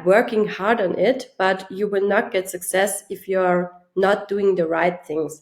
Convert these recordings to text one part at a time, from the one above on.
working hard on it, but you will not get success if you're not doing the right things.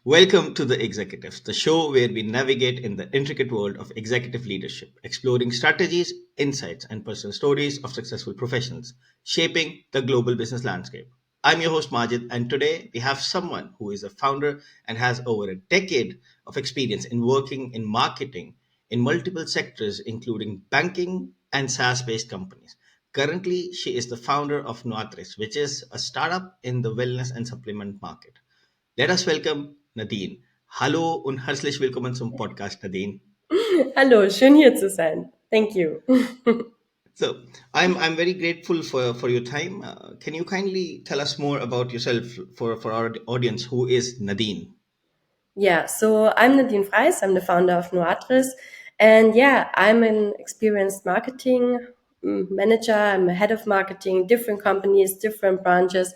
Welcome to The Executives, the show where we navigate in the intricate world of executive leadership, exploring strategies, insights, and personal stories of successful professionals shaping the global business landscape. I'm your host, Majid, and today we have someone who is a founder and has over a decade of experience in working in marketing in multiple sectors, including banking and SaaS based companies. Currently, she is the founder of NUATRIS, which is a startup in the wellness and supplement market. Let us welcome Nadine. Hallo und herzlich willkommen zum Podcast, Nadine. Hallo, schön hier zu sein. Thank you. So, I'm very grateful for your time. Can you kindly tell us more about yourself for our audience? Who is Nadine? Yeah, so I'm Nadine Fraiss. I'm the founder of NUATRIS. And yeah, I'm an experienced marketing manager. I'm a head of marketing, different companies, different branches.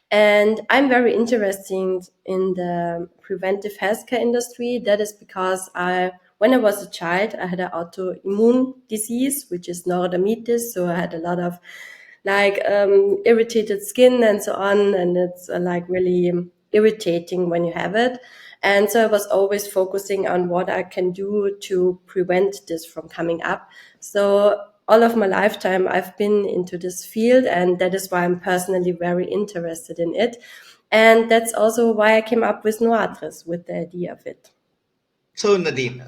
And I'm very interested in the preventive healthcare industry. That is because when I was a child, I had an autoimmune disease, which is neurodermitis. So I had a lot of irritated skin and so on. And it's really irritating when you have it. And so I was always focusing on what I can do to prevent this from coming up. So all of my lifetime, I've been into this field, and that is why I'm personally very interested in it. And that's also why I came up with NUATRIS, with the idea of it. So, Nadine,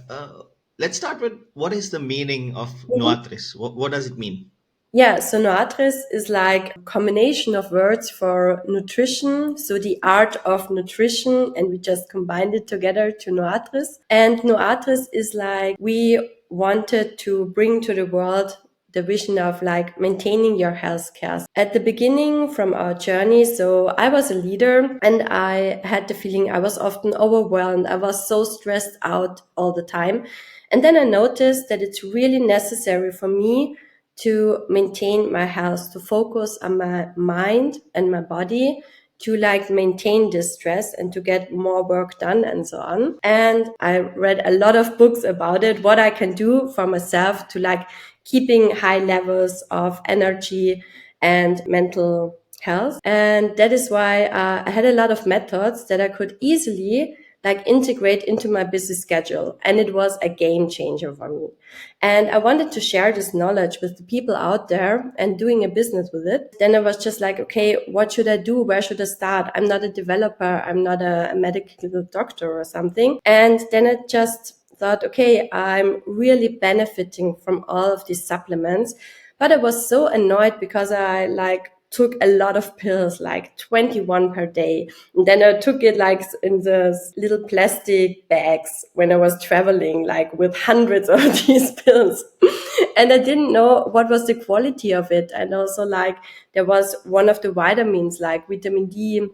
let's start with what is the meaning of NUATRIS? What does it mean? Yeah, so NUATRIS is like a combination of words for nutrition, so the art of nutrition, and we just combined it together to NUATRIS. And NUATRIS is like we wanted to bring to the world the vision of like maintaining your health care. At the beginning from our journey, so I was a leader and I had the feeling I was often overwhelmed. I was so stressed out all the time. And then I noticed that it's really necessary for me to maintain my health, to focus on my mind and my body, to like maintain this stress and to get more work done and so on. And I read a lot of books about it, what I can do for myself to like keeping high levels of energy and mental health. And that is why I had a lot of methods that I could easily like integrate into my busy schedule. And it was a game changer for me. And I wanted to share this knowledge with the people out there and doing a business with it. Then I was just like, okay, what should I do? Where should I start? I'm not a developer. I'm not a medical doctor or something. And then I just thought, okay, I'm really benefiting from all of these supplements. But I was so annoyed because I took a lot of pills, like 21 per day. And then I took it like in those little plastic bags when I was traveling, like with hundreds of these pills. And I didn't know what was the quality of it. And also like there was one of the vitamins like vitamin D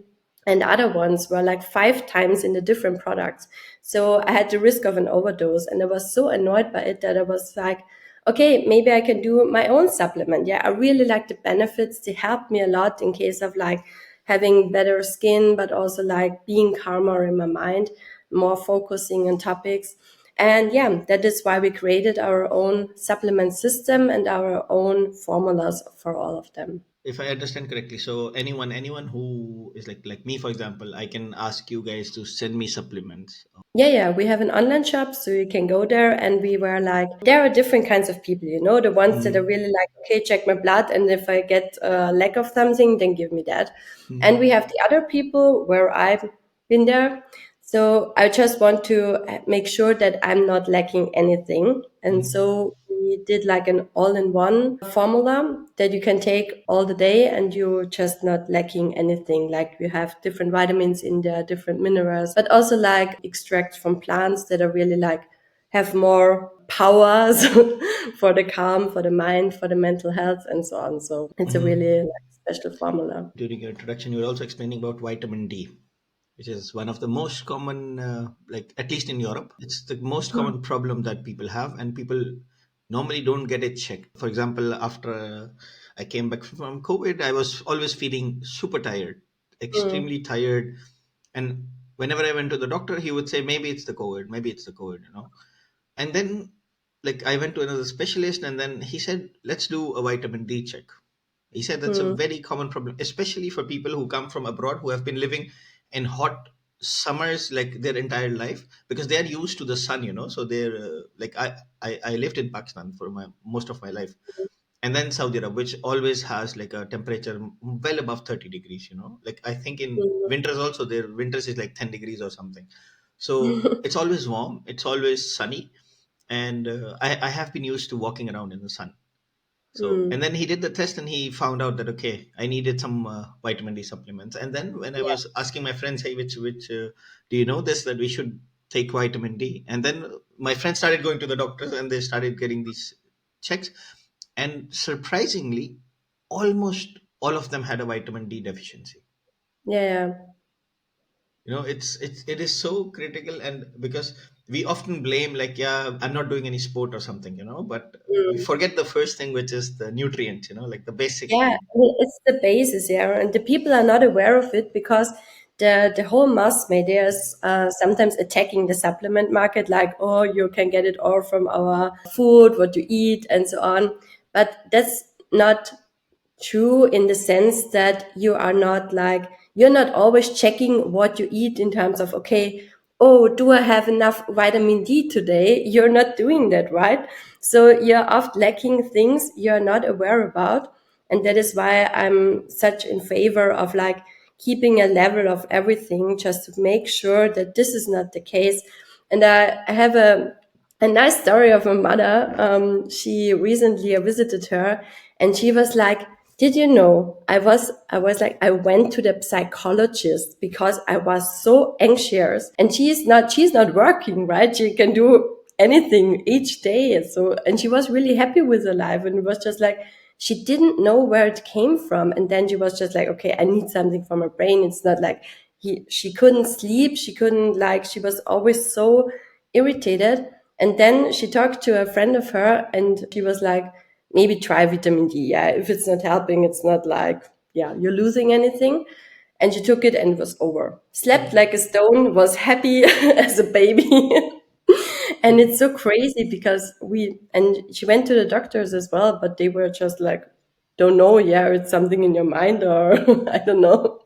and other ones were like 5 times in the different products. So I had the risk of an overdose. And I was so annoyed by it that I was like, okay, maybe I can do my own supplement. Yeah, I really like the benefits. They help me a lot in case of like having better skin, but also like being calmer in my mind, more focusing on topics. And yeah, that is why we created our own supplement system and our own formulas for all of them. If I understand correctly, so anyone who is like me, for example, I can ask you guys to send me supplements. Yeah, we have an online shop, so you can go there. And we were like, there are different kinds of people, the ones that are really like, okay, check my blood. And if I get a lack of something, then give me that. And we have the other people where I've been there. So I just want to make sure that I'm not lacking anything. And so we did like an all-in-one formula that you can take all the day and you're just not lacking anything. Like we have different vitamins in there, different minerals, but also like extracts from plants that are really like have more powers for the calm, for the mind, for the mental health and so on. So it's a really like special formula. During your introduction, you were also explaining about vitamin D, which is one of the most common, like at least in Europe, it's the most common problem that people have, and people normally don't get it checked. For example, after I came back from COVID, I was always feeling super tired, extremely tired, and whenever I went to the doctor, he would say maybe it's the COVID, maybe it's the COVID, And then, like, I went to another specialist, and then he said, let's do a vitamin D check. He said that's a Mm, very common problem, especially for people who come from abroad who have been living in hot summers like their entire life, because they are used to the sun, So they're like I lived in Pakistan for my most of my life, and then Saudi Arabia, which always has like a temperature well above 30 degrees. Like I think in winters also, their winters is like 10 degrees or something. So mm. it's always warm, it's always sunny, and I have been used to walking around in the sun. So, and Mm, then he did the test and he found out that, okay, I needed some vitamin D supplements. And then when I yeah, was asking my friends, hey, which do you know this, that we should take vitamin D? And then my friends started going to the doctors and they started getting these checks. And surprisingly, almost all of them had a vitamin D deficiency. yeah, It is so critical, and because we often blame, like, yeah, I'm not doing any sport or something, but we yeah. forget the first thing, which is the nutrient, like the basic Yeah, thing. it's the basis, yeah, and the people are not aware of it because the whole mass media is sometimes attacking the supplement market, like, oh, you can get it all from our food, what you eat, and so on. But that's not true in the sense that you're not always checking what you eat in terms of, okay, oh, do I have enough vitamin D today? You're not doing that, right? So you're oft lacking things you're not aware about. And that is why I'm such in favor of like keeping a level of everything just to make sure that this is not the case. And I have a nice story of my mother. She recently I visited her, and she was like, "Did you know?" I was like, I went to the psychologist because I was so anxious, and she's not working, right? She can do anything each day, so and she was really happy with her life, and it was just like she didn't know where it came from, and then she was just like, okay, I need something for my brain. It's not like she couldn't sleep, she couldn't like she was always so irritated. And then she talked to a friend of her and she was like, maybe try vitamin D. Yeah, if it's not helping, it's not like, yeah, you're losing anything. And she took it and it was over. Slept like a stone, was happy as a baby. And it's so crazy because and she went to the doctors as well, but they were just like, don't know, yeah, it's something in your mind or I don't know.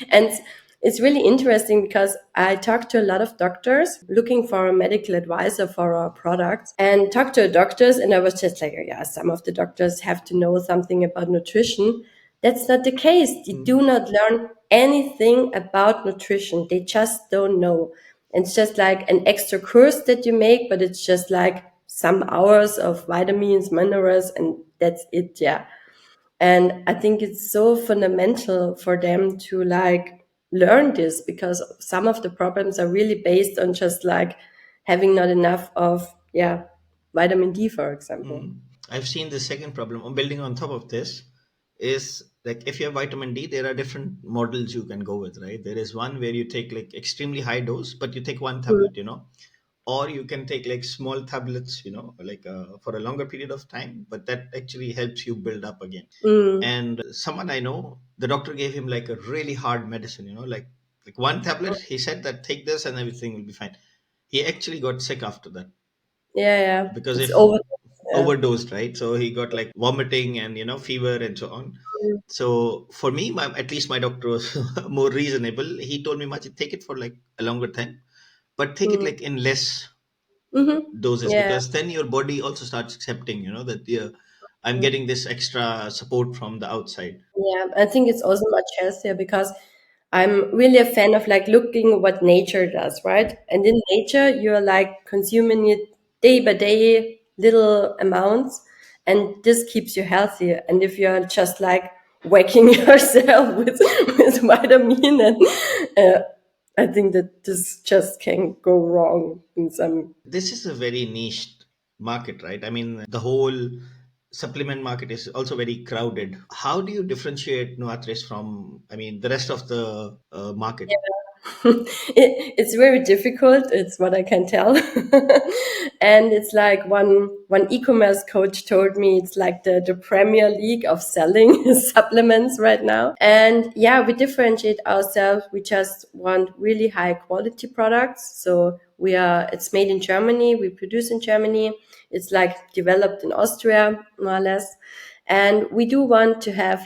And it's really interesting because I talked to a lot of doctors looking for a medical advisor for our products and talked to doctors. And I was just like, oh, yeah, some of the doctors have to know something about nutrition. That's not the case. They do not learn anything about nutrition. They just don't know. It's just like an extra course that you make, but it's just like some hours of vitamins, minerals, and that's it. Yeah. And I think it's so fundamental for them to like learn this because some of the problems are really based on just like having not enough of, yeah, vitamin D, for example. I've seen the second problem, building on top of this, is like if you have vitamin D, there are different models you can go with, right? There is one where you take like extremely high dose, but you take one Mm, tablet, or you can take like small tablets, like for a longer period of time, but that actually helps you build up again. mm, And someone I know, the doctor gave him like a really hard medicine, like one tablet. He said that take this and everything will be fine. He actually got sick after that yeah, yeah. because It's if over. Yeah. overdosed, right? So he got like vomiting and fever and so on. Mm, So for me, at least my doctor was more reasonable. He told me, Majid, take it for like a longer time, but take it mm, like in less mm-hmm. doses, Yeah. because then your body also starts accepting, that I'm Mm. getting this extra support from the outside. Yeah, I think it's also much healthier because I'm really a fan of like looking what nature does, right? And in nature, you're like consuming it day by day, little amounts, and this keeps you healthy. And if you're just like whacking yourself with vitamin, and uh, I think that this just can go wrong in some. This is a very niche market, right? I mean, the whole supplement market is also very crowded. How do you differentiate Nuatris from, I mean, the rest of the market? It's very difficult. It's what I can tell. And it's like one e-commerce coach told me it's like the Premier League of selling supplements right now. And yeah, we differentiate ourselves. We just want really high quality products. So it's made in Germany. We produce in Germany. It's like developed in Austria, more or less. And we do want to have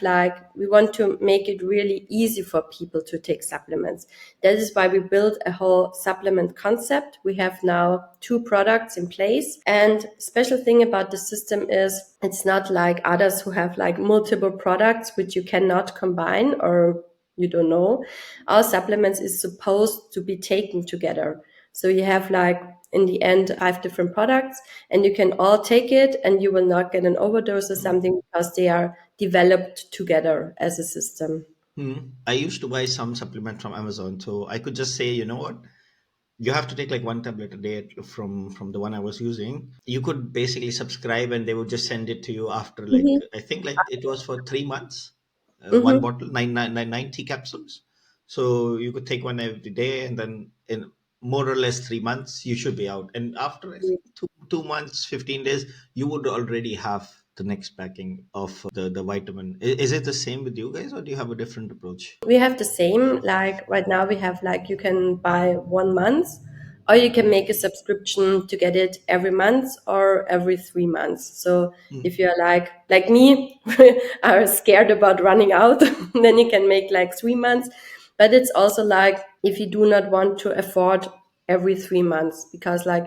we want to make it really easy for people to take supplements. That is why we built a whole supplement concept. We have now 2 products in place. And special thing about the system is it's not like others who have like multiple products which you cannot combine or you don't know. Our supplements is supposed to be taken together. So you have like in the end 5 different products and you can all take it and you will not get an overdose or something because they are developed together as a system. I used to buy some supplement from Amazon, so I could just say, you know what, you have to take like one tablet a day from the one I was using. You could basically subscribe, and they would just send it to you after like Hmm. I think like it was for 3 months, one Hmm. bottle, 90 capsules. So you could take one every day, and then in more or less 3 months you should be out. And after I think two months, 15 days, you would already have the next packing of the vitamin. Is it the same with you guys, or do you have a different approach? We have the same, like right now we have like you can buy 1 month or you can make a subscription to get it every month or every 3 months. So if you're like me, are scared about running out, then you can make like 3 months. But it's also like if you do not want to afford every 3 months, because like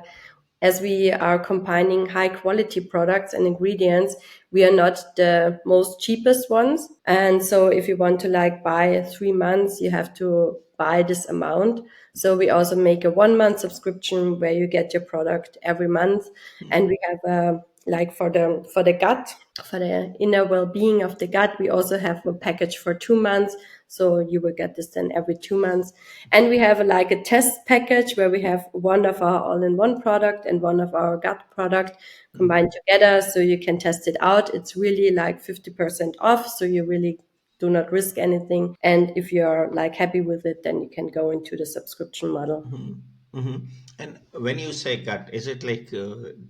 as we are combining high quality products and ingredients, we are not the most cheapest ones. And so if you want to like buy 3 months, you have to buy this amount. So we also make a 1 month subscription where you get your product every month. And we have like for the gut, for the inner well-being of the gut, we also have a package for 2 months. So you will get this then every 2 months. And we have like a test package where we have one of our all-in-one product and one of our gut product combined together. So you can test it out. It's really like 50% off. So you really do not risk anything. And if you're like happy with it, then you can go into the subscription model. Hmm. And when you say gut, is it like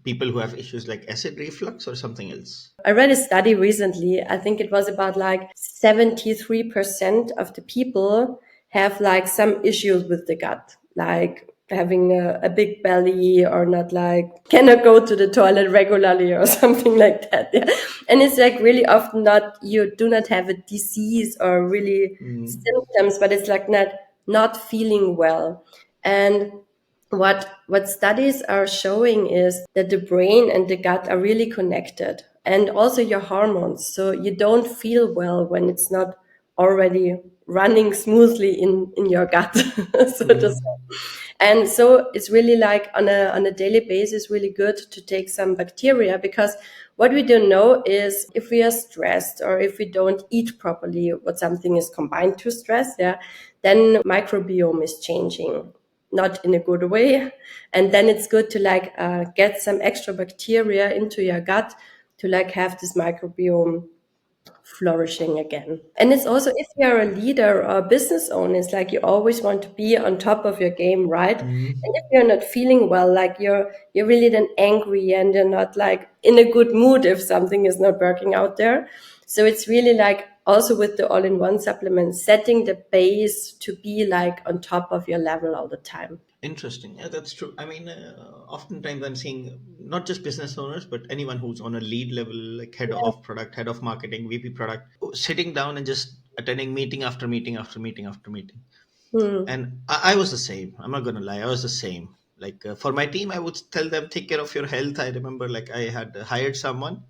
people who have issues like acid reflux or something else? I read a study recently. I think it was about like 73% of the people have like some issues with the gut, like having a big belly or not like cannot go to the toilet regularly or something like that. Yeah. And it's like really often not, you do not have a disease or really symptoms, but it's like not feeling well. And what studies are showing is that the brain and the gut are really connected, and also your hormones. So you don't feel well when it's not already running smoothly in your gut, so to say. And so it's really like on a daily basis really good to take some bacteria, because what we don't know is if we are stressed or if we don't eat properly, what something is combined to stress, yeah, then microbiome is changing, not in a good way. And then it's good to like get some extra bacteria into your gut to like have this microbiome flourishing again. And it's also if you're a leader or a business owner, it's like you always want to be on top of your game, right? And if you're not feeling well, like you're really then angry and you're not like in a good mood if something is not working out there. So it's really like also with the all-in-one supplement, setting the base to be like on top of your level all the time. Interesting. Yeah, that's true. I mean, oftentimes I'm seeing not just business owners, but anyone who's on a lead level, like head Yeah. of product, head of marketing, VP product, sitting down and just attending meeting after meeting after meeting after meeting. Hmm. And I was the same. I'm not gonna lie, I was the same. Like for my team, I would tell them take care of your health. I remember like I had hired someone.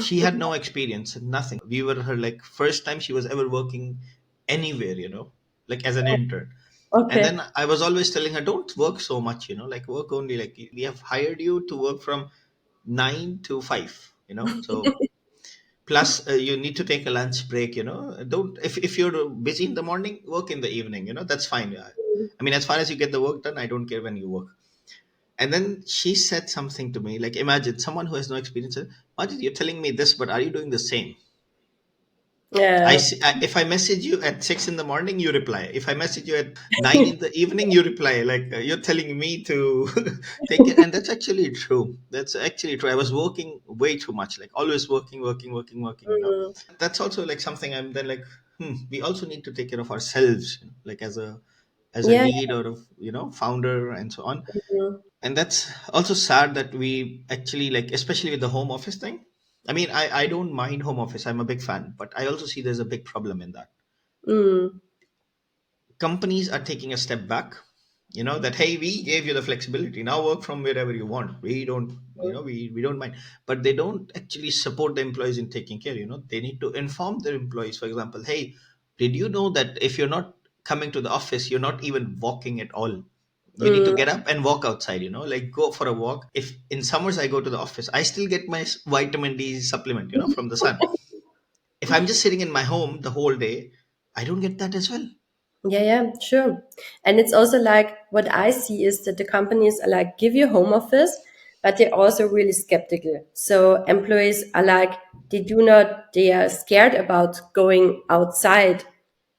She had no experience, nothing. We were her like first time she was ever working anywhere, like as an intern. And Okay. then I was always telling her, don't work so much, like work only, like we have hired you to work from 9 to 5, so plus you need to take a lunch break, don't, if you're busy in the morning, work in the evening, that's fine. Yeah. I mean, as far as you get the work done, I don't care when you work. And then she said something to me, like, imagine someone who has no experience said, Majid, you're telling me this, but are you doing the same? Yeah. If I message you at 6 in the morning, you reply. If I message you at 9 in the evening, you reply. Like you're telling me to take it, and that's actually true. That's actually true. I was working way too much, like always working, working, working, working. Mm. That's also like something I'm then like, we also need to take care of ourselves, like as a Yeah. lead or a founder and so on. Mm. And that's also sad that we actually, like, especially with the home office thing. I mean, I don't mind home office, I'm a big fan, but I also see there's a big problem in that Mm. companies are taking a step back, that, hey, we gave you the flexibility, now work from wherever you want, we don't, we don't mind. But they don't actually support the employees in taking care. They need to inform their employees, for example, hey, did you know that if you're not coming to the office, you're not even walking at all? You need to Mm. get up and walk outside, like go for a walk. If in summers I go to the office, I still get my vitamin D supplement, from the sun. If I'm just sitting in my home the whole day, I don't get that as well. Yeah, yeah, sure. And it's also like what I see is that the companies are like give you home office, but they're also really skeptical. So employees are like they are scared about going outside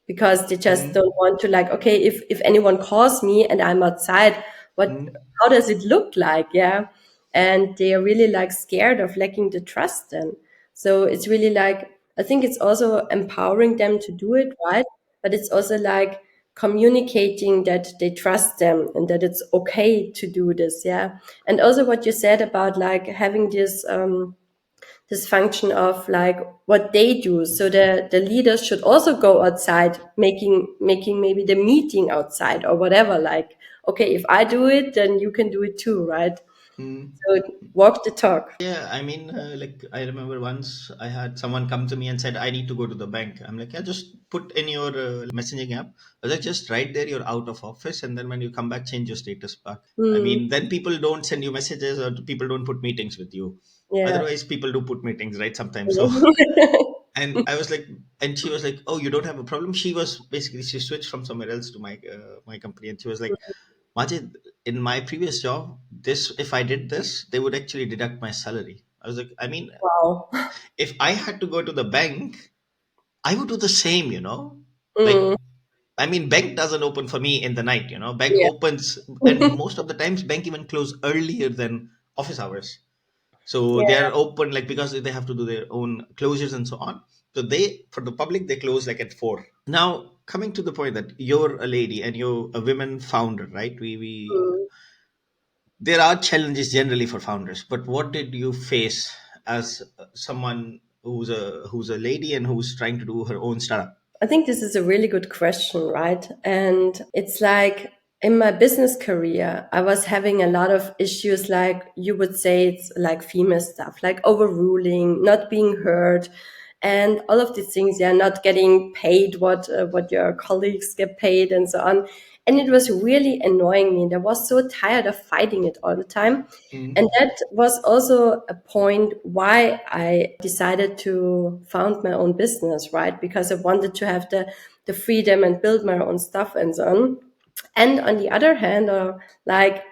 because they just Mm-hmm. don't want to like, okay, if anyone calls me and I'm outside, what Mm-hmm. how does it look like? Yeah. And they are really like scared of lacking the trust then. So it's really like I think it's also empowering them to do it, right? But it's also like communicating that they trust them and that it's okay to do this, yeah. And also what you said about like having this function of like what they do. So the leaders should also go outside, making maybe the meeting outside or whatever. Like, okay, if I do it, then you can do it too, right? Mm. So walk the talk. Yeah, I mean, like I remember once I had someone come to me and said, "I need to go to the bank." I'm like, "Yeah, just put in your messaging app." I was like, "Just right there, you're out of office, and then when you come back, change your status back." I Mm, mean, then people don't send you messages or people don't put meetings with you. yeah. Otherwise, people do put meetings, right? Sometimes. So, and I was like, and she was like, "Oh, you don't have a problem." She was basically, she switched from somewhere else to my company, and she was like, Majid, in my previous job, this if I did this, they would actually deduct my salary. I was like, I mean, Wow. if I had to go to the bank, I would do the same. Like, Mm, I mean, bank doesn't open for me in the night. Bank yeah. opens, and most of the times, bank even close earlier than office hours. So they Yeah. are open, like, because they have to do their own closures and so on. So for the public, they close like at 4. Now, coming to the point that you're a lady and you're a women founder, right? We Mm. There are challenges generally for founders, but what did you face as someone who's a lady and who's trying to do her own startup? I think this is a really good question, right? And it's like in my business career, I was having a lot of issues, like you would say it's like female stuff, like overruling, not being heard, and all of these things. Yeah, not getting paid what your colleagues get paid, and so on. And it was really annoying me. And I was so tired of fighting it all the time. And Mm, that was also a point why I decided to found my own business, right? Because I wanted to have the freedom and build my own stuff and so on. And on the other hand, like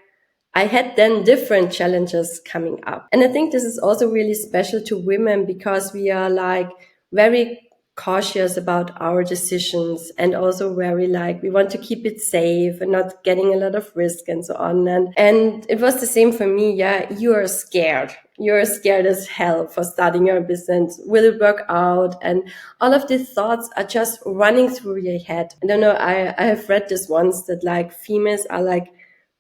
I had then different challenges coming up. And I think this is also really special to women because we are like very cautious about our decisions and also very like we want to keep it safe and not getting a lot of risk and so on. And it was the same for me. Yeah, you are scared. You're scared as hell for starting your business. Will it work out? And all of these thoughts are just running through your head. I don't know. I have read this once that like females are like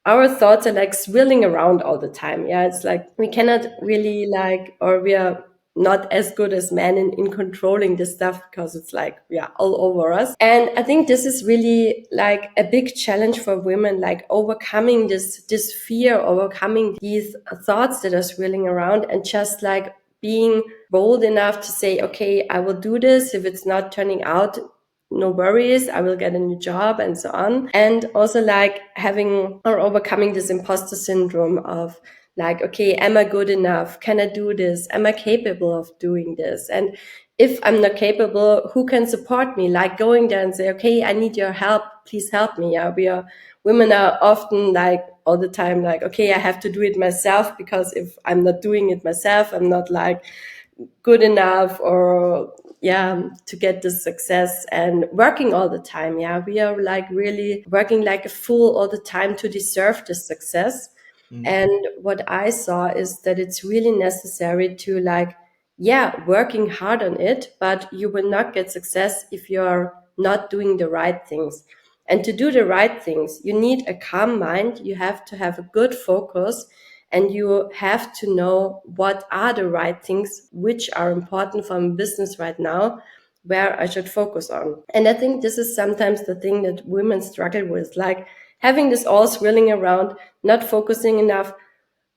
our thoughts are like swirling around all the time. Yeah, it's like we cannot really like, or we are not as good as men in controlling this stuff because it's like, yeah, all over us. And I think this is really like a big challenge for women, like overcoming this fear, overcoming these thoughts that are swirling around and just like being bold enough to say, okay, I will do this. If it's not turning out, no worries, I will get a new job and so on. And also like having or overcoming this imposter syndrome of like, okay, am I good enough? Can I do this? Am I capable of doing this? And if I'm not capable, who can support me? Like going there and say, okay, I need your help. Please help me. Yeah, women are often like all the time, like, okay, I have to do it myself because if I'm not doing it myself, I'm not like good enough or to get this success and working all the time. Yeah, we are like really working like a fool all the time to deserve this success. And what I saw is that it's really necessary to like, working hard on it, but you will not get success if you're not doing the right things. And to do the right things, you need a calm mind. You have to have a good focus, and you have to know what are the right things, which are important for my business right now, where I should focus on. And I think this is sometimes the thing that women struggle with, like having this all swirling around, not focusing enough,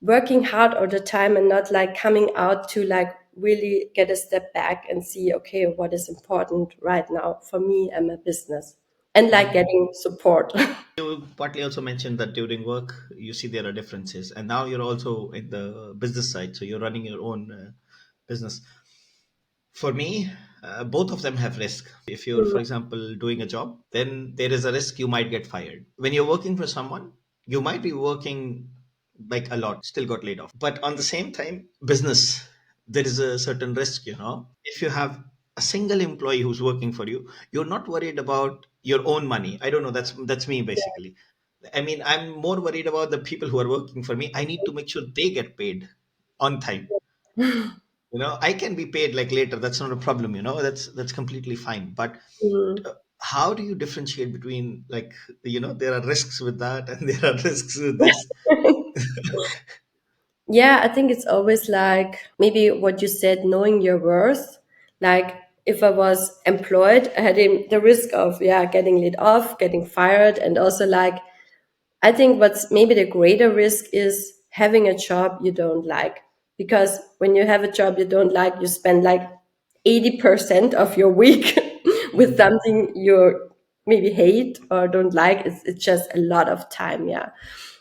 working hard all the time, and not like coming out to like really get a step back and see, okay, what is important right now for me and my business, and like getting support. You partly also mentioned that during work, you see there are differences, and now you're also in the business side, so you're running your own business. For me, both of them have risk. If you're, for example, doing a job, then there is a risk you might get fired. When you're working for someone, you might be working like a lot, still got laid off. But on the same time, business, there is a certain risk, you know. If you have a single employee who's working for you, you're not worried about your own money. I don't know, that's me basically. I mean, I'm more worried about the people who are working for me. I need to make sure they get paid on time. You know, I can be paid like later, that's not a problem, you know, that's completely fine. But Mm. how do you differentiate between, like, you know, there are risks with that and there are risks with this? Yeah, I think it's always like maybe what you said, knowing your worth. Like if I was employed, I had the risk of getting laid off, getting fired, and also like I think what's maybe the greater risk is having a job you don't like. Because when you have a job you don't like, you spend like 80% of your week with Mhm. something you maybe hate or don't like. It's just a lot of time. Yeah.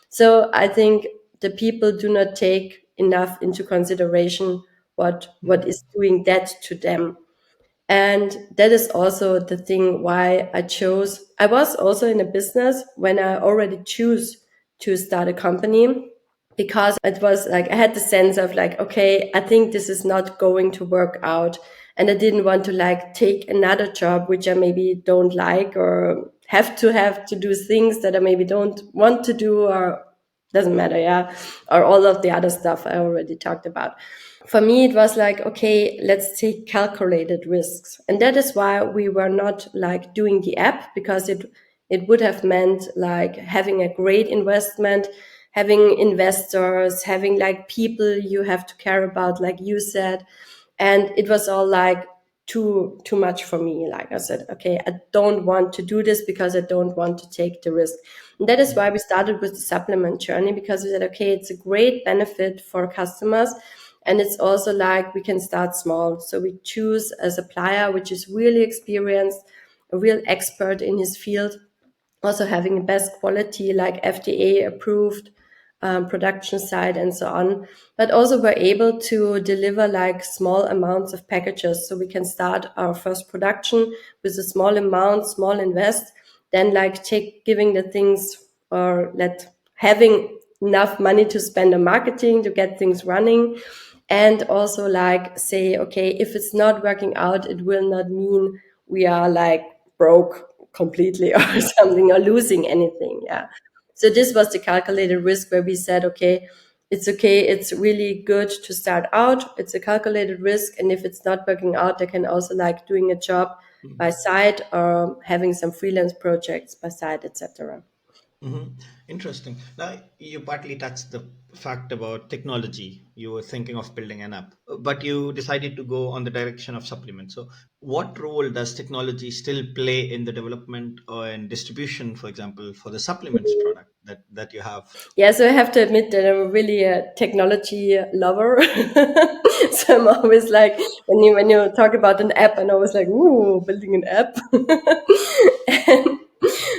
So I think the people do not take enough into consideration what is doing that to them. And that is also the thing why I was also in a business when I already choose to start a company, because it was like I had the sense of like, okay, I think this is not going to work out. And I didn't want to like take another job which I maybe don't like, or have to do things that I maybe don't want to do, or doesn't matter, yeah. Or all of the other stuff I already talked about. For me, it was like, okay, let's take calculated risks. And that is why we were not like doing the app, because it would have meant like having a great investment, having investors, having like people you have to care about, like you said. And it was all like too much for me. Like I said, okay, I don't want to do this because I don't want to take the risk. And that is why we started with the supplement journey, because we said, okay, it's a great benefit for customers. And it's also like we can start small. So we choose a supplier which is really experienced, a real expert in his field, also having the best quality, like FDA approved production side and so on. But also we're able to deliver like small amounts of packages. So we can start our first production with a small amount, small invest, then like giving the things, or having enough money to spend on marketing to get things running. And also like say, okay, if it's not working out, it will not mean we are like broke completely or something, or losing anything. Yeah. So this was the calculated risk where we said, okay, it's really good to start out. It's a calculated risk. And if it's not working out, they can also like doing a job by side, or having some freelance projects by side, etc. Hmm. Interesting. Now, you partly touched the fact about technology. You were thinking of building an app, but you decided to go on the direction of supplements. So, what role does technology still play in the development and distribution, for example, for the supplements product that you have? Yeah, so I have to admit that I'm really a technology lover. So I'm always like, when you talk about an app, I'm always like, ooh, building an app. And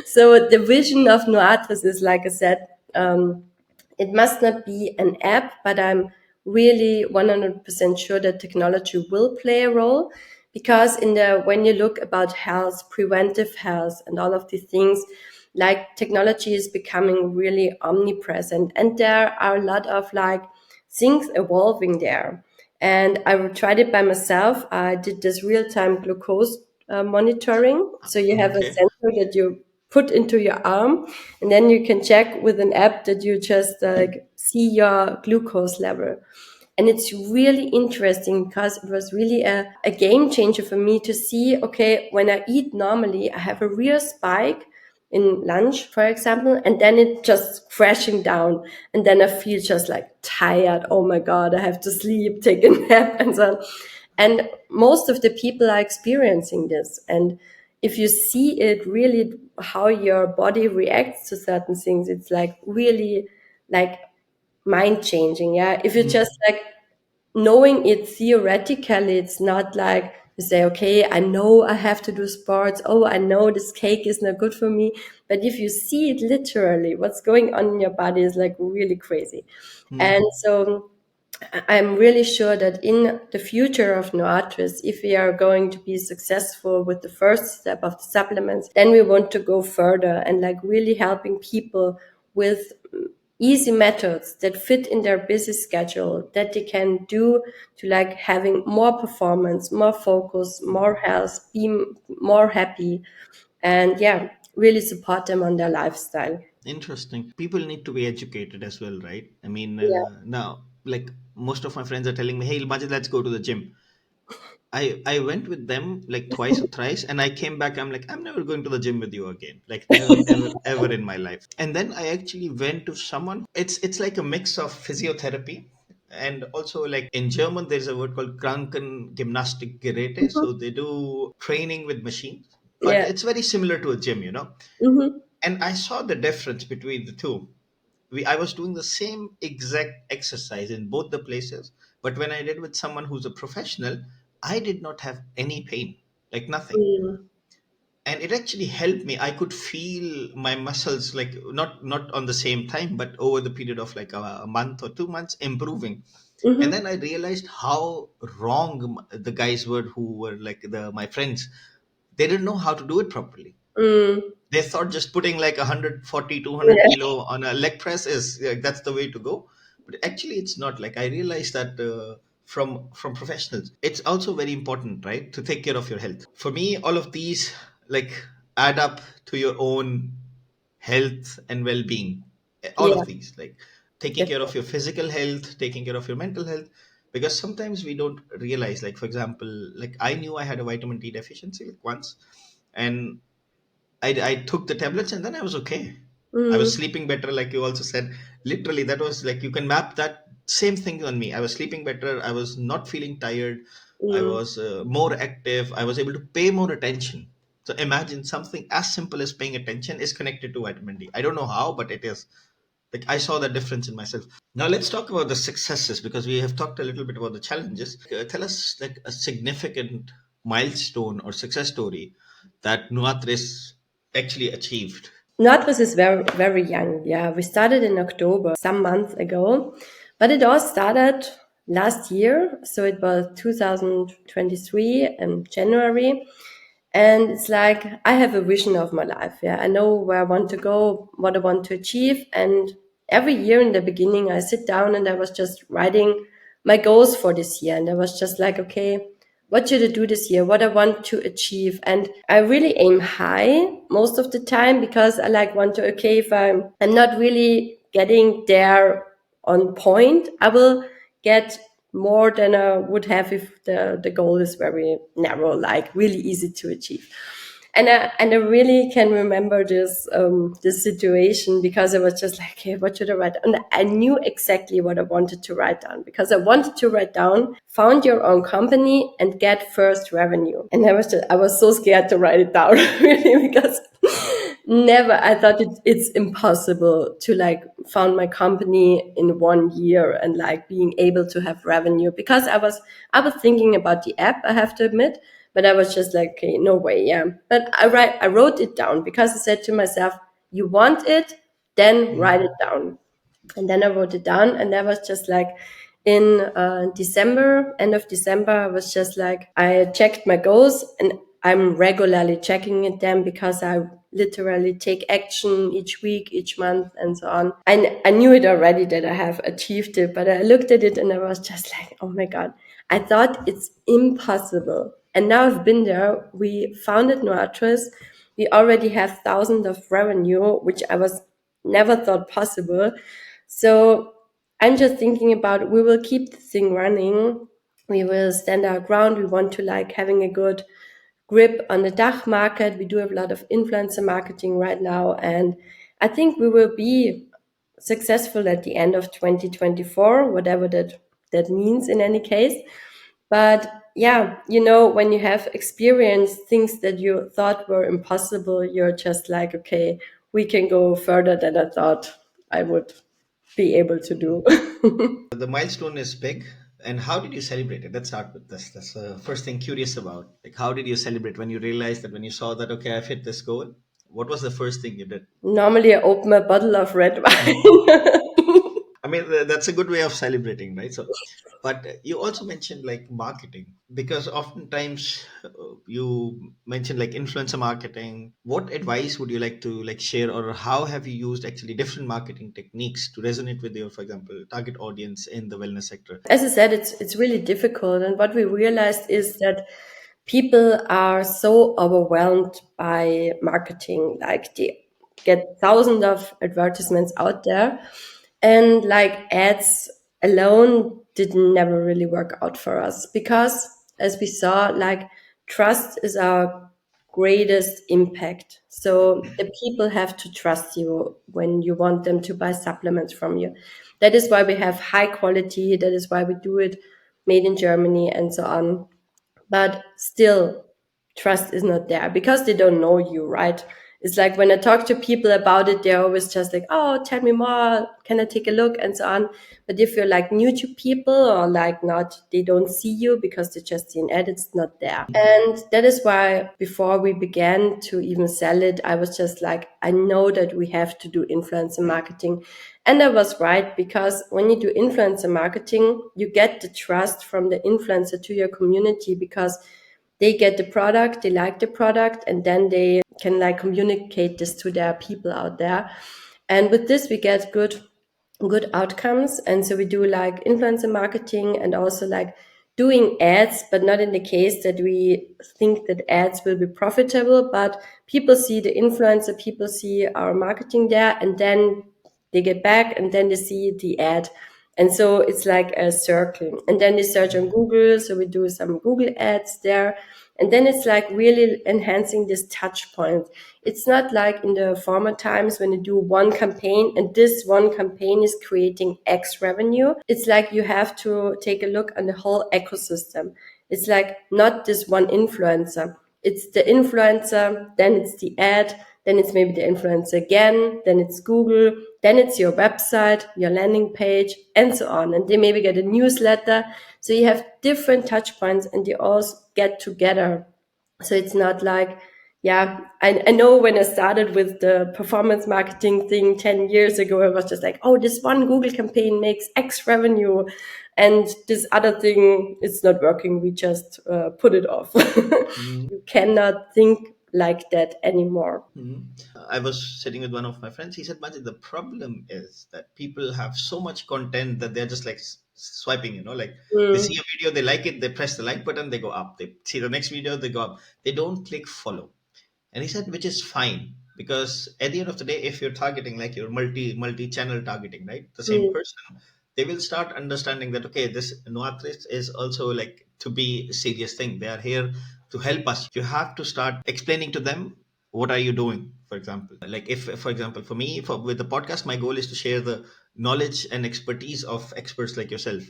so the vision of NUATRIS is, like I said, it must not be an app, but I'm really 100% sure that technology will play a role, because when you look about health, preventive health, and all of these things, like technology is becoming really omnipresent, and there are a lot of like things evolving there. And I tried it by myself. I did this real-time glucose monitoring. So you have a Okay. sensor that you put into your arm, and then you can check with an app that you just see your glucose level. And it's really interesting because it was really a game changer for me to see, okay, when I eat normally, I have a real spike in lunch, for example, and then it just crashing down. And then I feel just like tired. Oh my God, I have to sleep, take a nap, and so on. And most of the people are experiencing this. And if you see it really, how your body reacts to certain things, it's like really like mind changing. Yeah. If you just like knowing it theoretically, it's not like you say, okay, I know I have to do sports. Oh, I know this cake is not good for me. But if you see it literally, what's going on in your body is like really crazy. And so I'm really sure that in the future of NUATRIS, if we are going to be successful with the first step of the supplements, then we want to go further and like really helping people with easy methods that fit in their busy schedule, that they can do to like having more performance, more focus, more health, be more happy, and yeah, really support them on their lifestyle. Interesting. People need to be educated as well, right? I mean, Yeah. now, like most of my friends are telling me, "Hey, Majid, let's go to the gym." I went with them like twice or thrice, and I came back. I'm like, I'm never going to the gym with you again. Like never, ever, ever in my life. And then I actually went to someone. It's like a mix of physiotherapy and also like in German there's a word called Krankengymnastikgeräte. So they do training with machines, but Yeah. it's very similar to a gym, you know. Hmm. And I saw the difference between the two. I was doing the same exact exercise in both the places, but when I did with someone who's a professional, I did not have any pain, like nothing. Mm. And it actually helped me. I could feel my muscles, like not on the same time, but over the period of like a month or 2 months, improving. And Hmm. then I realized how wrong the guys were who were like my friends. They didn't know how to do it properly. Mm. They thought just putting like 140 200 Yeah. kilo on a leg press is that's the way to go, but actually it's not. Like I realized that from professionals, it's also very important, right, to take care of your health. For me, all of these like add up to your own health and well-being. All Yeah. of these, like taking care of Definitely. your physical health, taking care of your mental health, because sometimes we don't realize, like for example, like I knew I had a vitamin D deficiency like once, and I took the tablets and then I was okay. I was Mm. sleeping better, like you also said. Literally, that was like you can map that same thing on me. I was sleeping better. I was not feeling tired. I Mm. was more active. I was able to pay more attention. So imagine something as simple as paying attention is connected to vitamin D. I don't know how, but it is. Like I saw that difference in myself. Now let's talk about the successes because we have talked a little bit about the challenges. Tell us like a significant milestone or success story that Nuatris actually achieved. NUATRIS is very, very young. Yeah, we started in October, some months ago, but it all started last year. So it was 2023 in January. And it's like, I have a vision of my life. Yeah, I know where I want to go, what I want to achieve. And every year in the beginning, I sit down and I was just writing my goals for this year. And I was just like, okay, what should I do this year? What I want to achieve? And I really aim high most of the time because I like want to, okay, if I'm not really getting there on point, I will get more than I would have if the goal is very narrow, like really easy to achieve. And I really can remember this situation because I was just like, okay, what should I write? And I knew exactly what I wanted to write down because I wanted to write down, found your own company and get first revenue. And I was so scared to write it down really because never I thought it's impossible to like found my company in 1 year and like being able to have revenue because I was thinking about the app, I have to admit, but I was just like, okay, no way, yeah. But I wrote it down because I said to myself, you want it, then write it down. And then I wrote it down, and that was just like in December, end of December, I was just like, I checked my goals and I'm regularly checking it then because I literally take action each week, each month, and so on. I knew it already that I have achieved it, but I looked at it and I was just like, oh my God, I thought it's impossible. And now I've been there. We founded NUATRIS. We already have thousands of revenue, which I was never thought possible. So I'm just thinking about we will keep the thing running. We will stand our ground. We want to like having a good grip on the DACH market. We do have a lot of influencer marketing right now. And I think we will be successful at the end of 2024, whatever that means in any case. But yeah, when you have experienced things that you thought were impossible, you're just like, okay, we can go further than I thought I would be able to do. The milestone is big. And how did you celebrate it? Let's start with this. That's the first thing curious about. Like, how did you celebrate when you realized that when you saw that, okay, I've hit this goal? What was the first thing you did? Normally, I open a bottle of red wine. I mean, that's a good way of celebrating, right? So, but you also mentioned like marketing because oftentimes you mentioned like influencer marketing. What advice would you like to like share, or how have you used actually different marketing techniques to resonate with your, for example, target audience in the wellness sector? As I said, it's really difficult. And what we realized is that people are so overwhelmed by marketing. Like they get thousands of advertisements out there, and like ads alone did never really work out for us because, as we saw, like trust is our greatest impact. So the people have to trust you when you want them to buy supplements from you. That is why we have high quality. That is why we do it made in Germany and so on. But still, trust is not there because they don't know you, right? It's like when I talk to people about it, they're always just like, oh, tell me more. Can I take a look? And so on. But if you're like new to people or like not, they don't see you because they just see an ad, it's not there. And that is why before we began to even sell it, I was just like, I know that we have to do influencer marketing. And I was right because when you do influencer marketing, you get the trust from the influencer to your community because they get the product, they like the product, and then they can like communicate this to their people out there. And with this, we get good outcomes. And so we do like influencer marketing and also like doing ads, but not in the case that we think that ads will be profitable, but people see the influencer, people see our marketing there, and then they get back and then they see the ad. And so it's like a circle. And then they search on Google. So we do some Google ads there. And then it's like really enhancing this touch point. It's not like in the former times when you do one campaign and this one campaign is creating X revenue. It's like you have to take a look on the whole ecosystem. It's like not this one influencer. It's the influencer, then it's the ad, then it's maybe the influencer again, then it's Google, then it's your website, your landing page, and so on. And they maybe get a newsletter. So you have different touch points and they all get together. So it's not like, yeah, I know when I started with the performance marketing thing 10 years ago, I was just like, oh, this one Google campaign makes X revenue. And this other thing, it's not working. We just put it off. You cannot think like that anymore. I was sitting with one of my friends. He said, Majid, the problem is that people have so much content that they're just like swiping, like they see a video, they like it, they press the like button, they go up. They see the next video, they go up. They don't click follow. And he said, which is fine because at the end of the day, if you're targeting like your multi-channel targeting, right, the same person, they will start understanding that okay, this NUATRIS is also like to be a serious thing. They are here to help us. You have to start explaining to them what are you doing. For example, like if for example for me with the podcast, my goal is to share the knowledge and expertise of experts like yourself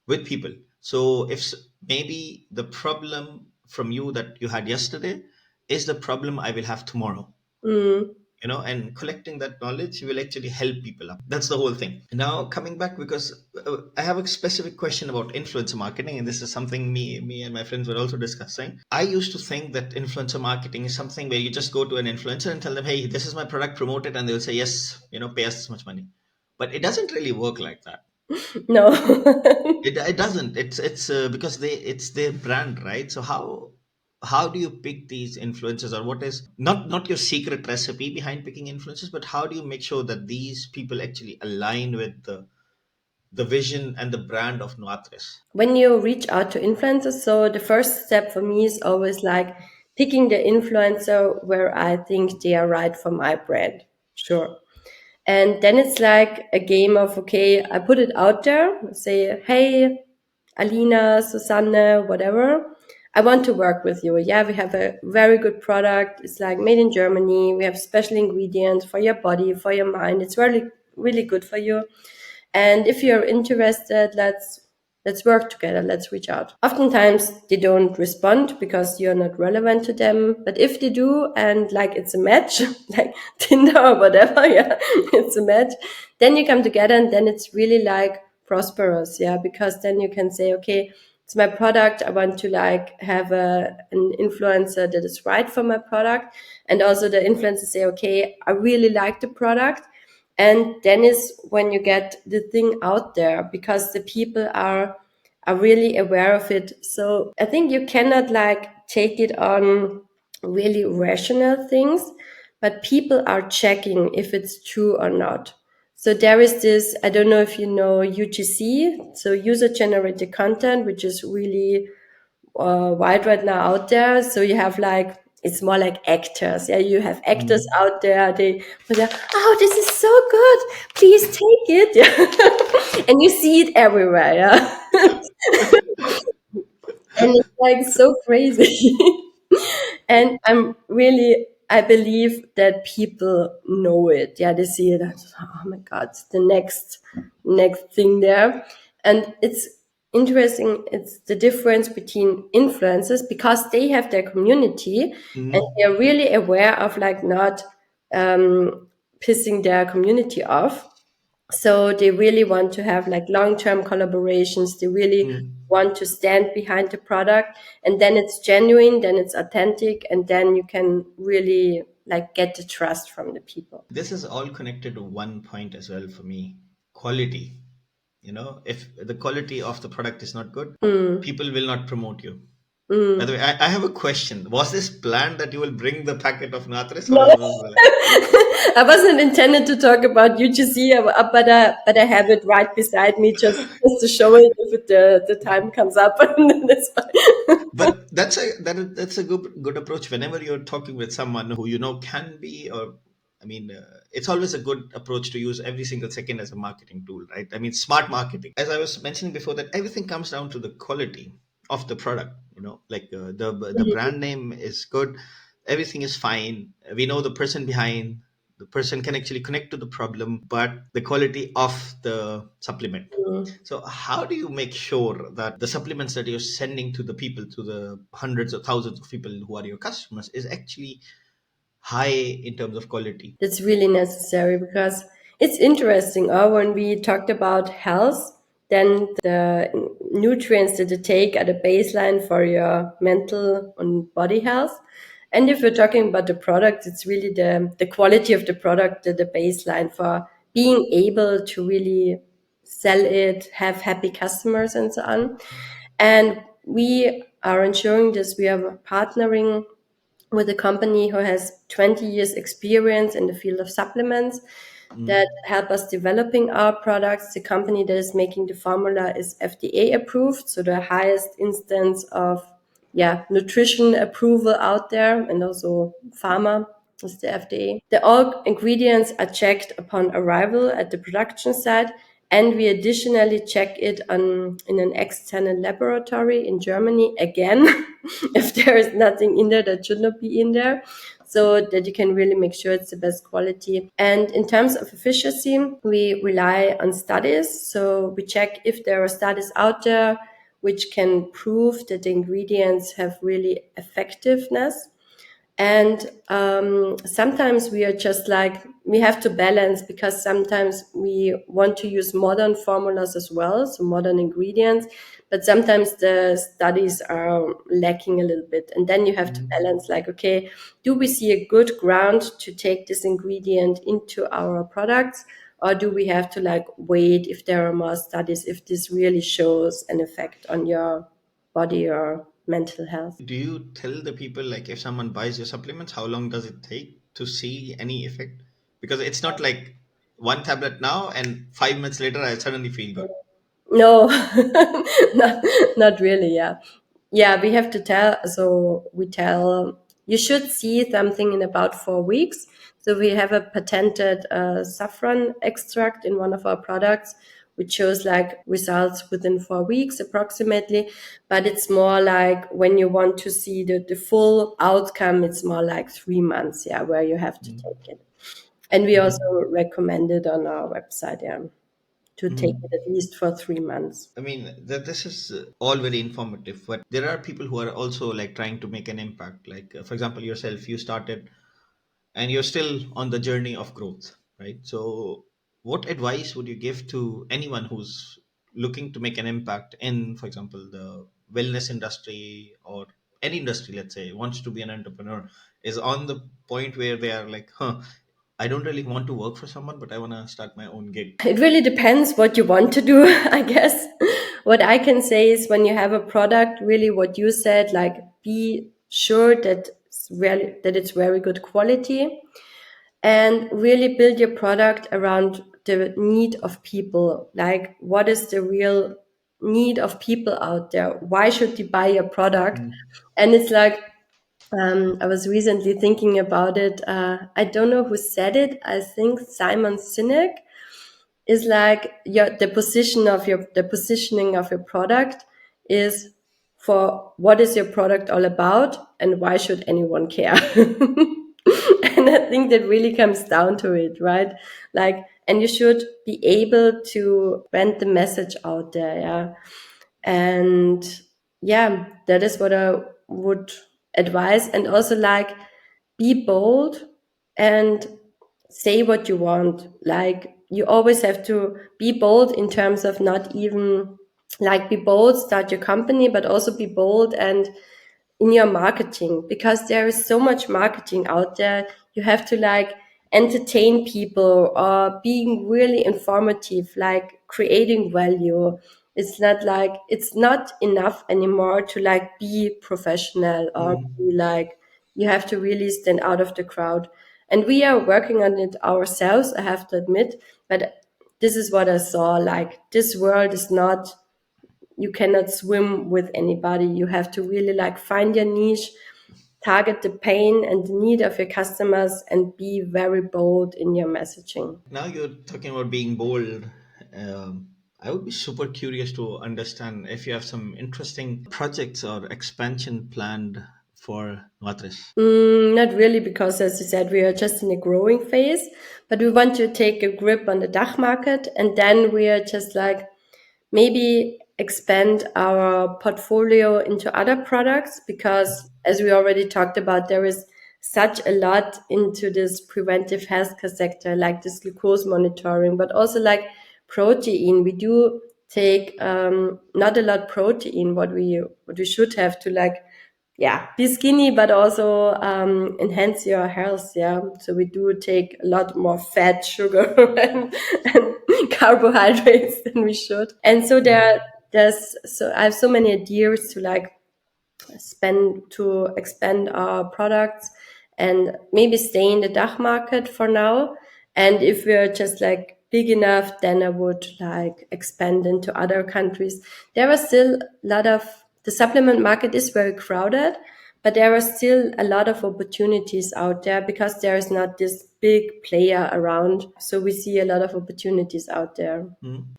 with people. So if maybe the problem from you that you had yesterday is the problem I will have tomorrow, Mm. and collecting that knowledge will actually help people up. That's the whole thing. Now coming back, because I have a specific question about influencer marketing, and this is something me and my friends were also discussing. I used to think that influencer marketing is something where you just go to an influencer and tell them, hey, this is my product, promote it, and they'll say yes, pay us this much money. But it doesn't really work like that. No. It doesn't. It's because it's their brand, right? So how do you pick these influencers, or what is not your secret recipe behind picking influencers, but how do you make sure that these people actually align with the the vision and the brand of NUATRIS? When you reach out to influencers, so the first step for me is always like picking the influencer where I think they are right for my brand. Sure. And then it's like a game of, okay, I put it out there, say, hey, Alina, Susanne, whatever. I want to work with you. Yeah, we have a very good product. It's like made in Germany. We have special ingredients for your body, for your mind. It's really, really good for you. And if you're interested, let's work together. Let's reach out. Oftentimes they don't respond because you're not relevant to them. But if they do, and like it's a match, like Tinder or whatever, yeah, it's a match, then you come together and then it's really like prosperous, yeah, because then you can say, okay, it's my product. I want to like have an influencer that is right for my product. And also the influencer say, okay, I really like the product. And then is when you get the thing out there because the people are really aware of it. So I think you cannot like take it on really rational things, but people are checking if it's true or not. So there is this, I don't know if you know UGC, so user generated content, which is really wide right now out there. So you have like, it's more like actors. Yeah, you have actors Mm. out there. They're, oh, this is so good. Please take it. Yeah. And you see it everywhere. Yeah. And it's like so crazy. And I believe that people know it. Yeah, they see it. Oh my God, it's the next thing there. And it's interesting. It's the difference between influencers because they have their community and Mm. they're really aware of like not pissing their community off. So they really want to have like long-term collaborations. They really Mm. want to stand behind the product, and then it's genuine, then it's authentic, and then you can really like get the trust from the people. This is all connected to one point as well for me: quality. If the quality of the product is not good, people will not promote you. By the way, I have a question. Was this planned that you will bring the packet of Natris, or No, is this like... I wasn't intended to talk about UGC, but I have it right beside me just to show it if the time comes up. And then it's fine. But that's a good approach whenever you're talking with someone who can be, or I mean, it's always a good approach to use every single second as a marketing tool, right? I mean, smart marketing. As I was mentioning before, that everything comes down to the quality of the product. Like the brand name is good, everything is fine. We know the person behind. The person can actually connect to the problem, but the quality of the supplement. So, how do you make sure that the supplements that you're sending to the people, to the hundreds or thousands of people who are your customers, is actually high in terms of quality? That's really necessary because it's interesting. When we talked about health, then the nutrients that you take are the baseline for your mental and body health. And if we're talking about the product, it's really the quality of the product, the baseline for being able to really sell it, have happy customers, and so on. And we are ensuring this. We are partnering with a company who has 20 years experience in the field of supplements that Mm. help us developing our products. The company that is making the formula is FDA approved, so the highest instance of nutrition approval out there, and also pharma is the FDA. The all ingredients are checked upon arrival at the production site, and we additionally check it in an external laboratory in Germany again if there is nothing in there that should not be in there, so that you can really make sure it's the best quality. And in terms of efficacy, we rely on studies. So we check if there are studies out there which can prove that the ingredients have really effectiveness. And sometimes we are just like, we have to balance because sometimes we want to use modern formulas as well, so modern ingredients, but sometimes the studies are lacking a little bit. And then you have to Mm. balance like, okay, do we see a good ground to take this ingredient into our products? Or do we have to like wait if there are more studies, if this really shows an effect on your body or mental health? Do you tell the people, like, if someone buys your supplements, how long does it take to see any effect? Because it's not like one tablet now and 5 minutes later I suddenly feel good. No, not, not really. Yeah. Yeah, we have to tell. So we tell you should see something in about 4 weeks. So we have a patented saffron extract in one of our products, which shows like results within 4 weeks approximately. But it's more like when you want to see the full outcome, it's more like 3 months, yeah, where you have to take it. And we also recommend it on our website, yeah, to take it at least for 3 months. I mean, this is all very informative, but there are people who are also like trying to make an impact. Like, for example, yourself, you started and you're still on the journey of growth, right? So, what advice would you give to anyone who's looking to make an impact in, for example, the wellness industry or any industry, let's say, wants to be an entrepreneur, is on the point where they are like, I don't really want to work for someone, but I want to start my own gig. It really depends what you want to do, I guess. What I can say is when you have a product, really what you said, like be sure that it's very good quality and really build your product around the need of people. Like what is the real need of people out there? Why should they buy your product? And it's like I was recently thinking about it. I don't know who said it. I think Simon Sinek is like the positioning of your product is for what is your product all about and why should anyone care. And I think that really comes down to it, right? Like, and you should be able to send the message out there, yeah. And yeah, that is what I would advise. And also like be bold and say what you want. Like you always have to be bold in terms of not even like be bold, start your company, but also be bold and in your marketing because there is so much marketing out there. You have to like entertain people or being really informative, like creating value. It's not enough anymore to like be professional or be like, you have to really stand out of the crowd. And we are working on it ourselves, I have to admit. But this is what I saw. Like this world is not, you cannot swim with anybody. You have to really like find your niche, target the pain and the need of your customers, and be very bold in your messaging. Now you're talking about being bold. I would be super curious to understand if you have some interesting projects or expansion planned for NUATRIS. Not really, because as you said, we are just in a growing phase, but we want to take a grip on the DACH market, and then we are just like maybe expand our portfolio into other products because as we already talked about, there is such a lot into this preventive healthcare sector, like this glucose monitoring, but also like protein. We do take not a lot protein, what we should have to like, yeah, be skinny, but also enhance your health. Yeah. So we do take a lot more fat, sugar, and carbohydrates than we should. And so so I have so many ideas to like spend to expand our products and maybe stay in the DACH market for now. And if we're just like big enough, then I would like expand into other countries. There are still a lot of, the supplement market is very crowded, but there are still a lot of opportunities out there because there is not this big player around. So we see a lot of opportunities out there.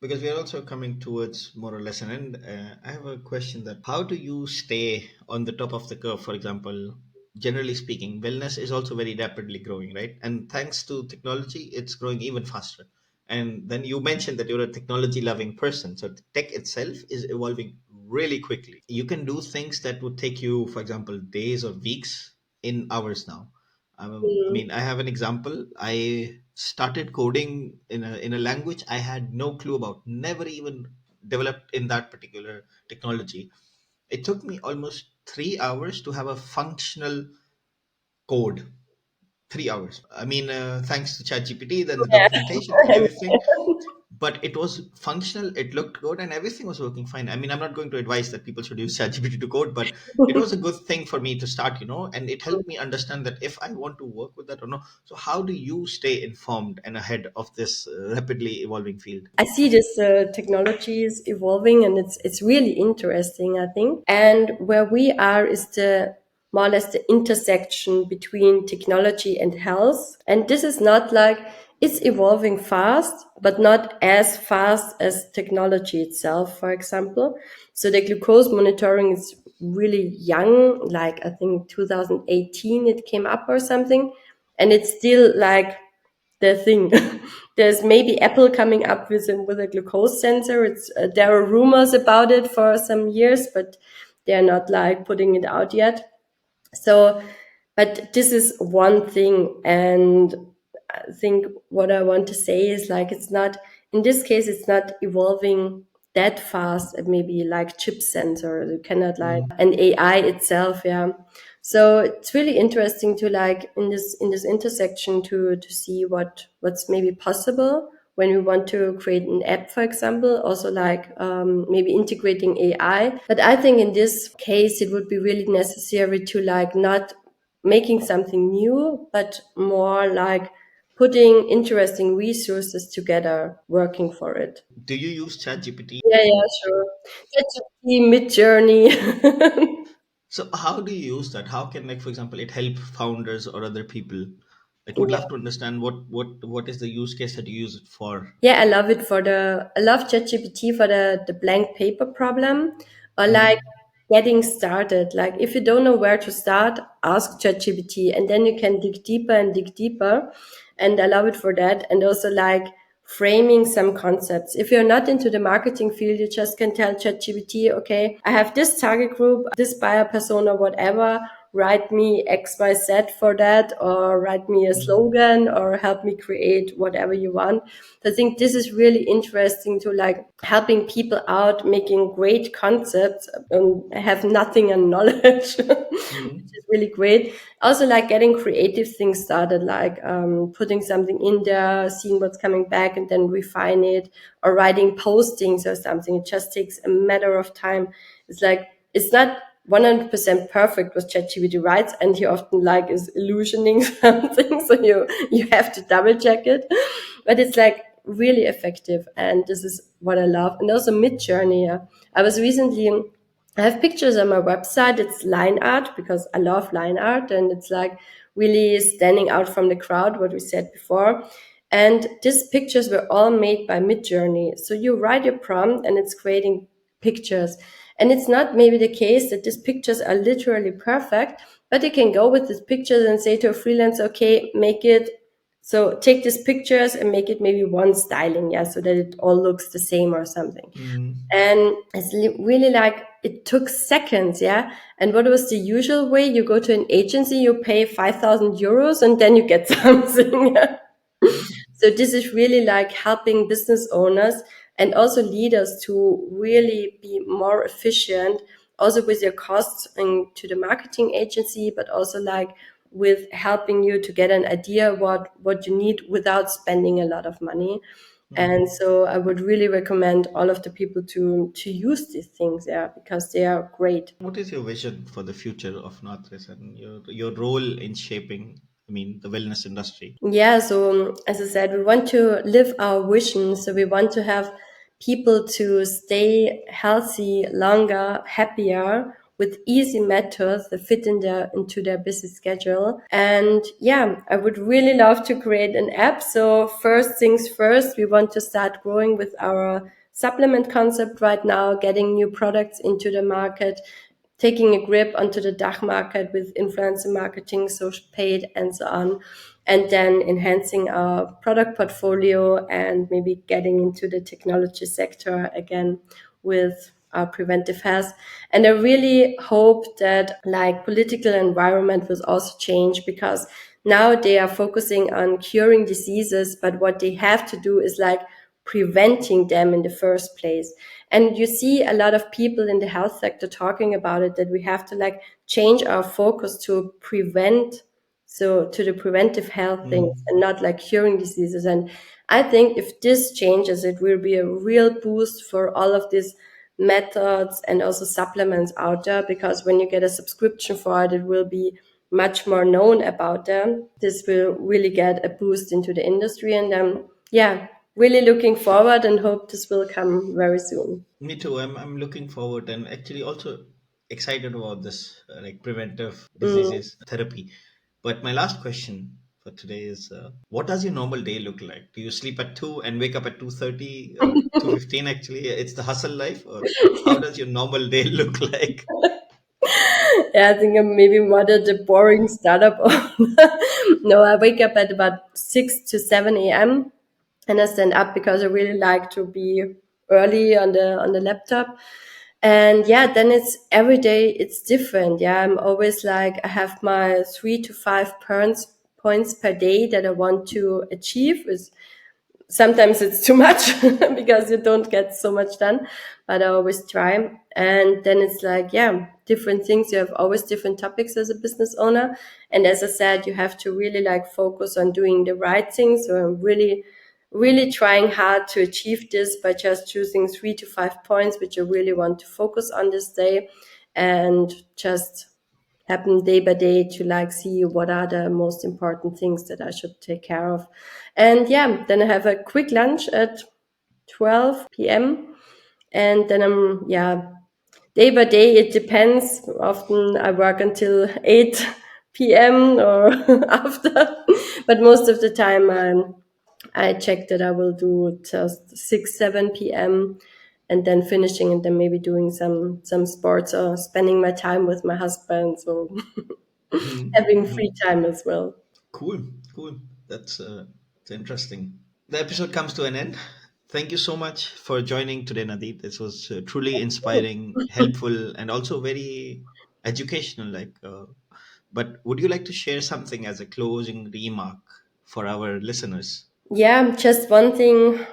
Because we are also coming towards more or less an end. I have a question that how do you stay on the top of the curve? For example, generally speaking, wellness is also very rapidly growing, right? And thanks to technology, it's growing even faster. And then you mentioned that you're a technology loving person. So the tech itself is evolving really quickly. You can do things that would take you, for example, days or weeks in hours now. I Mm. mean, I have an example. I started coding in a language I had no clue about, never even developed in that particular technology. It took me almost 3 hours to have a functional code. 3 hours. I mean, thanks to ChatGPT, then the documentation and Yeah. everything. but it was functional, it looked good, and everything was working fine. I mean, I'm not going to advise that people should use ChatGPT to code, but it was a good thing for me to start, and it helped me understand that if I want to work with that or not. So how do you stay informed and ahead of this rapidly evolving field? I see this technology is evolving, and it's really interesting, I think. And where we are is the more or less the intersection between technology and health. And this is not like it's evolving fast, but not as fast as technology itself, for example. So the glucose monitoring is really young, like I think 2018 it came up or something. And it's still like the thing. There's maybe Apple coming up with a glucose sensor. It's there are rumors about it for some years, but they're not like putting it out yet. So, but this is one thing, and I think what I want to say is like it's not in this case it's not evolving that fast. Maybe like chip sensor, you cannot like an AI itself, yeah. So it's really interesting to like in this intersection to see what's maybe possible when we want to create an app, for example, also like maybe integrating AI. But I think in this case, it would be really necessary to like not making something new, but more like putting interesting resources together, working for it. Do you use ChatGPT? Yeah, sure. ChatGPT, Mid-Journey. So how do you use that? How can, like, for example, it help founders or other people? Like, would Yeah. love to understand what is the use case that you use it for. Yeah, I love it I love ChatGPT for the blank paper problem or like getting started. Like if you don't know where to start, ask ChatGPT and then you can dig deeper and dig deeper. And I love it for that. And also like framing some concepts. If you're not into the marketing field, you just can tell ChatGPT, okay, I have this target group, this buyer persona, whatever. Write me XYZ for that, or write me a slogan, or help me create whatever you want. I think this is really interesting to like helping people out, making great concepts and have nothing on knowledge, which is really great. Also like getting creative things started, like putting something in there, seeing what's coming back and then refine it, or writing postings or something. It just takes a matter of time. It's like, it's not 100% perfect what ChatGPT writes, and he often like is illusioning something, so you have to double check it. But it's like really effective, and this is what I love. And also Mid-Journey. Yeah. I was recently I have pictures on my website. It's line art because I love line art, and it's like really standing out from the crowd, what we said before. And these pictures were all made by Midjourney. So you write your prompt and it's creating pictures. And it's not maybe the case that these pictures are literally perfect, but you can go with these pictures and say to a freelancer, okay, make it. So take these pictures and make it maybe one styling, yeah, so that it all looks the same or something. And it's really like it took seconds, yeah. And what was the usual way? You go to an agency, you pay 5,000 euros, and then you get something. Yeah? So this is really like helping business owners and also leaders to really be more efficient, also with your costs and to the marketing agency, but also like with helping you to get an idea what you need without spending a lot of money. And so I would really recommend all of the people to use these things, yeah, because they are great. What is your vision for the future of NUATRIS and your role in shaping, I mean, the wellness industry? Yeah, so as I said, we want to live our vision. So we want to have people to stay healthy longer, happier, with easy methods that fit into their busy schedule. And yeah, I would really love to create an app. So first things first, we want to start growing with our supplement concept right now, getting new products into the market, taking a grip onto the DACH market with influencer marketing, social paid, and so on. And then enhancing our product portfolio and maybe getting into the technology sector again with our preventive health. And I really hope that like political environment will also change, because now they are focusing on curing diseases, but what they have to do is like preventing them in the first place. And you see a lot of people in the health sector talking about it, that we have to like change our focus to prevent So to the preventive health things Mm. and not like curing diseases. And I think if this changes, it will be a real boost for all of these methods and also supplements out there, because when you get a subscription for it, it will be much more known about them. This will really get a boost into the industry. And yeah, really looking forward and hope this will come very soon. Me too. I'm looking forward and actually also excited about this like preventive Mm. diseases therapy. But my last question for today is, what does your normal day look like? Do you sleep at 2 and wake up at 2:30 or 2:15 actually? It's the hustle life, or how does your normal day look like? Yeah, I think I'm maybe more the boring startup owner. No, I wake up at about 6 to 7 a.m. and I stand up because I really like to be early on the laptop. And yeah, then it's every day it's different. Yeah, I'm always like I have my 3 to 5 points per day that I want to achieve. Is sometimes it's too much because you don't get so much done, but I always try. And then it's like, yeah, different things. You have always different topics as a business owner. And as I said, you have to really like focus on doing the right things. So I'm really trying hard to achieve this by just choosing 3 to 5 points, which I really want to focus on this day, and just happen day by day to like see what are the most important things that I should take care of. And yeah, then I have a quick lunch at 12 p.m. And then I'm, yeah, day by day, it depends. Often I work until 8 p.m. or after, but most of the time I check that I will do just 6, 7 p.m. and then finishing and then maybe doing some sports or spending my time with my husband. So having free time as well. Cool, cool. That's interesting. The episode comes to an end. Thank you so much for joining today, Nadine. This was truly inspiring, helpful, and also very educational. But would you like to share something as a closing remark for our listeners? Yeah, just one thing,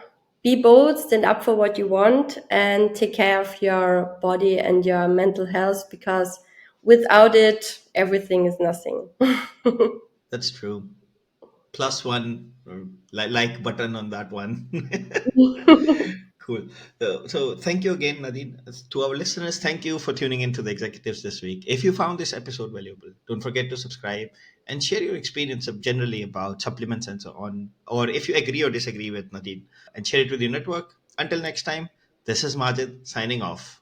be bold, stand up for what you want, and take care of your body and your mental health, because without it, everything is nothing. That's true. Plus one like button on that one. Cool. So thank you again, Nadine. To our listeners, thank you for tuning in to the executives this week. If you found this episode valuable, don't forget to subscribe and share your experience generally about supplements and so on. Or if you agree or disagree with Nadine, and share it with your network. Until next time, this is Majid signing off.